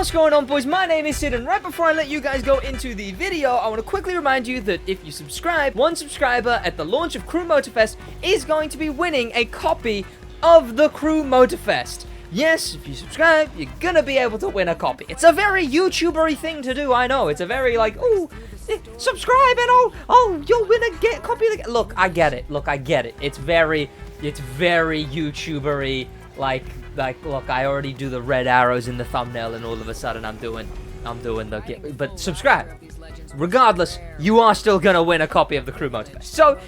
What's going on, boys? My name is Sid, and right before I let you guys go into the video, I want to quickly remind you that if you subscribe, one subscriber at the launch of Crew Motorfest is going to be winning a copy of the Crew Motorfest. Yes, if you subscribe, you're gonna be able to win a copy. It's a very YouTuber-y thing to do, I know. It's a very, like, oh, subscribe and you'll win a copy of the... Look, I get it. Look, I get it. It's very YouTuber-y, like, look, I already do the red arrows in the thumbnail, and all of a sudden I'm doing the... But subscribe. Regardless, you are still gonna win a copy of the Crew Motorfest. So,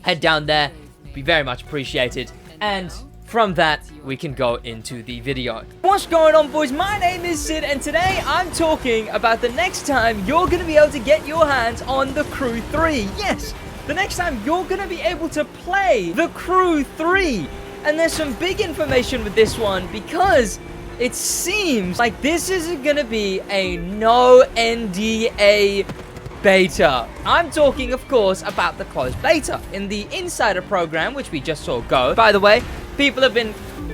head down there. Be very much appreciated. And... from that, we can go into the video. What's going on, boys? My name is Sid, and today I'm talking about the next time you're going to be able to get your hands on the Crew 3. Yes, the next time you're going to be able to play the Crew 3. And there's some big information with this one because it seems like this isn't going to be a no NDA beta. I'm talking, of course, about the closed beta in the insider program, which we just saw go. By the way, people have been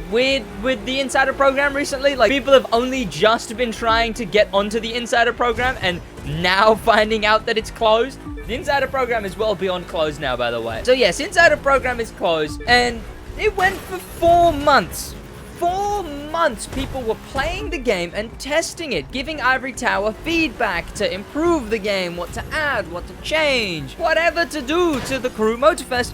weird with the insider program recently. Like, people have only just been trying to get onto the insider program and now finding out that it's closed. The insider program is well beyond closed now, by the way. So yes, insider program is closed, and it went for 4 months. 4 months people were playing the game and testing it, giving Ivory Tower feedback to improve the game, what to add, what to change, whatever to do to the Crew Motorfest.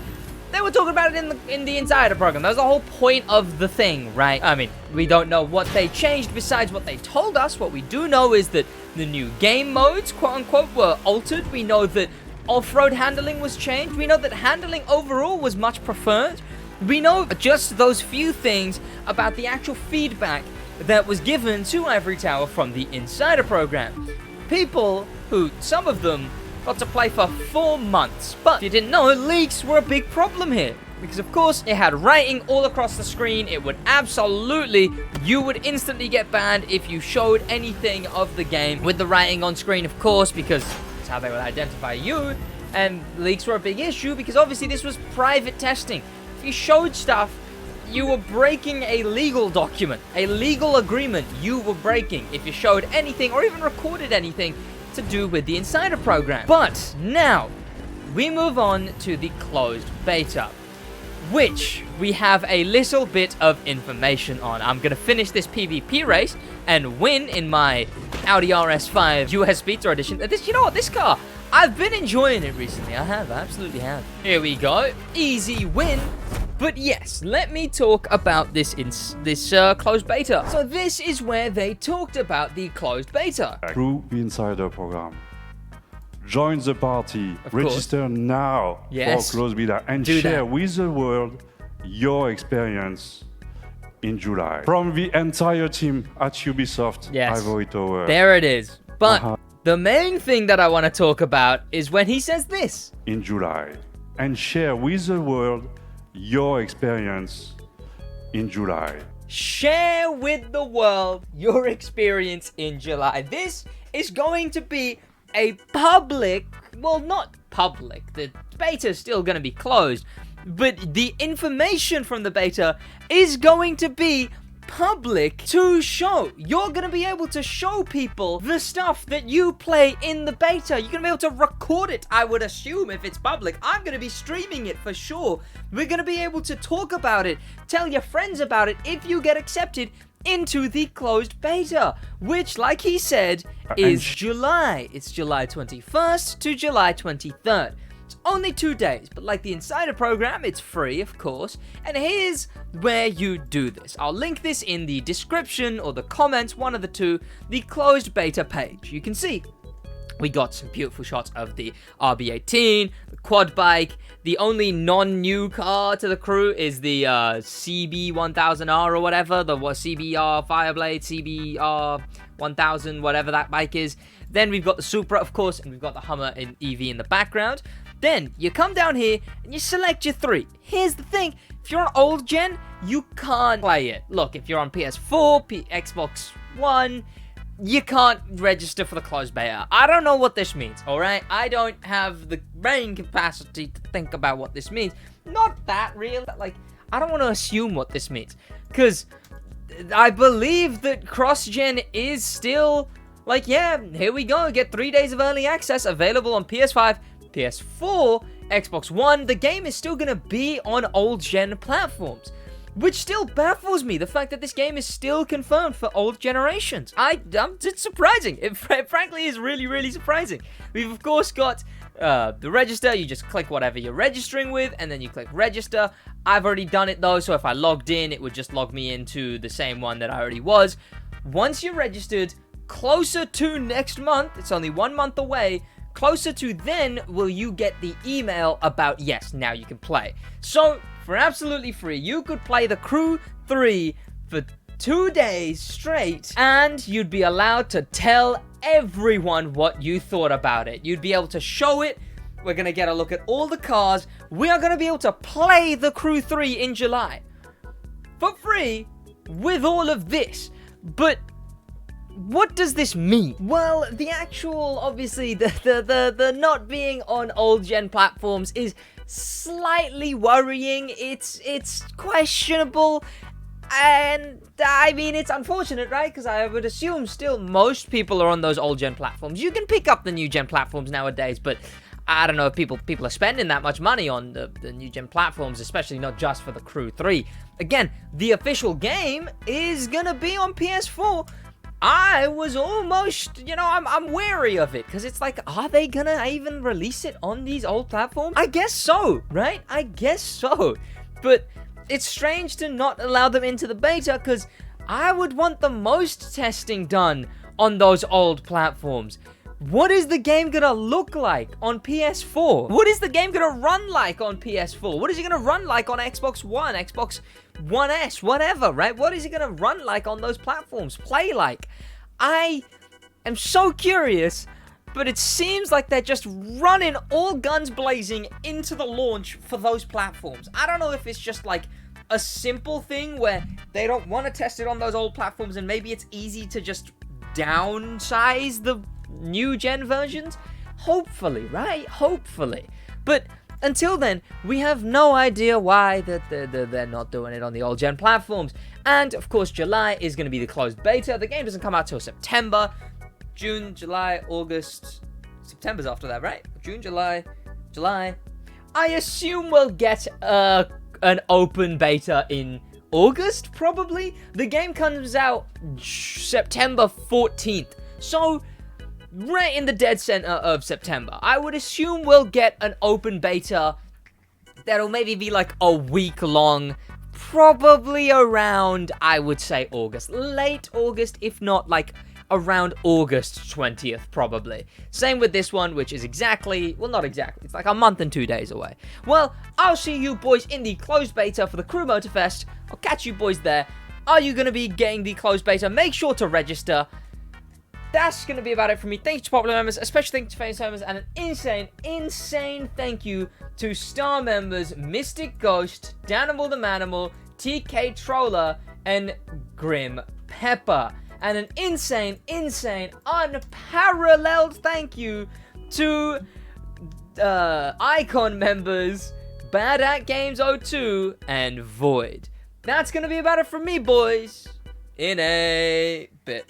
They were talking about it in the insider program. That was the whole point of the thing, right? I mean, we don't know what they changed besides what they told us. What we do know is that the new game modes, quote-unquote, were altered. We know that off-road handling was changed. We know that handling overall was much preferred. We know just those few things about the actual feedback that was given to Ivory Tower from the insider program. People who, some of them, got to play for 4 months. But if you didn't know, leaks were a big problem here. Because, of course, it had writing all across the screen. It would absolutely, you would instantly get banned if you showed anything of the game with the writing on screen, of course, because that's how they would identify you. And leaks were a big issue because, obviously, this was private testing. If you showed stuff, you were breaking a legal document, a legal agreement you were breaking if you showed anything or even recorded anything to do with the insider program. But now we move on to the closed beta, which we have a little bit of information on. I'm gonna finish this PvP race and win in my Audi RS5 US Speedster Edition. You know what, this car, I've been enjoying it recently. I absolutely have. Here we go, easy win. But yes, let me talk about this closed beta. So this is where they talked about the closed beta. Through the insider program. Join the party. Register now for closed beta and share with the world your experience in July. From the entire team at Ubisoft Ivory Tower. There it is. But the main thing that I want to talk about is when he says this. In July. And share with the world your experience in July. Share with the world your experience in July. This is going to be a public, well, not public, the beta is still going to be closed, but the information from the beta is going to be public to show. You're going to be able to show people the stuff that you play in the beta. You're going to be able to record it, I would assume, if it's public. I'm going to be streaming it for sure. We're going to be able to talk about it, tell your friends about it if you get accepted into the closed beta, which, like he said, is July. It's July 21st to July 23rd. Only 2 days, but like the insider program, it's free, of course. And here's where you do this. I'll link this in the description or the comments, one of the two, the closed beta page. You can see we got some beautiful shots of the RB18, the quad bike. The only non-new car to the crew is the CB1000R or whatever, the CBR Fireblade, CBR 1000, whatever that bike is. Then we've got the Supra, of course, and we've got the Hummer and EV in the background. Then you come down here and you select your 3. Here's the thing, if you're on old gen, you can't play it. Look, if you're on PS4, Xbox One, you can't register for the closed beta. I don't know what this means, alright? I don't have the brain capacity to think about what this means. Not that real. Like, I don't want to assume what this means. Because I believe that cross-gen is still, like, yeah, here we go. Get 3 days of early access available on PS5, PS4, Xbox One. The game is still going to be on old-gen platforms, which still baffles me. The fact that this game is still confirmed for old generations. It's surprising. It frankly is really, really surprising. We've, of course, got the register. You just click whatever you're registering with, and then you click register. I've already done it, though, so if I logged in, it would just log me into the same one that I already was. Once you're registered, closer to next month, it's only 1 month away, closer to then will you get the email about, yes, now you can play. So, for absolutely free, you could play The Crew 3 for 2 days straight, and you'd be allowed to tell everyone what you thought about it. You'd be able to show it. We're going to get a look at all the cars. We are going to be able to play The Crew 3 in July for free with all of this. But what does this mean? Well, the actual, obviously, the not being on old gen platforms is slightly worrying. It's questionable. And, I mean, it's unfortunate, right? Because I would assume still most people are on those old-gen platforms. You can pick up the new-gen platforms nowadays, but I don't know if people are spending that much money on the new-gen platforms, especially not just for The Crew 3. Again, the official game is going to be on PS4. I was almost, I'm wary of it, because it's like, are they going to even release it on these old platforms? I guess so, right? I guess so. But it's strange to not allow them into the beta, because I would want the most testing done on those old platforms. What is the game gonna look like on PS4? What is the game gonna run like on PS4? What is it gonna run like on Xbox One, Xbox One S, whatever, right? What is it gonna run like on those platforms? Play like? I am so curious, but it seems like they're just running all guns blazing into the launch for those platforms. I don't know if it's just like a simple thing where they don't want to test it on those old platforms, and maybe it's easy to just downsize the new gen versions. Hopefully, right? Hopefully. But until then, we have no idea why they're not doing it on the old gen platforms. And of course, July is going to be the closed beta. The game doesn't come out till September. June, July, August, September's after that, right? June, July. I assume we'll get an open beta in August, probably. The game comes out September 14th. So, right in the dead center of September. I would assume we'll get an open beta that'll maybe be like a week long. Probably around, I would say, August. Late August, if not like around August 20th, probably. Same with this one, which is exactly, well, not exactly, it's like a month and 2 days away. Well, I'll see you boys in the closed beta for the Crew Motorfest. I'll catch you boys there. Are you going to be getting the closed beta? Make sure to register. That's going to be about it from me. Thanks to popular members, especially thanks to famous members, and an insane thank you to star members Mystic Ghost, Danimal the Manimal, TK Troller, and Grim Pepper. And an insane, unparalleled thank you to Icon members Bad at Games 02 and Void. That's going to be about it from me, boys. In a...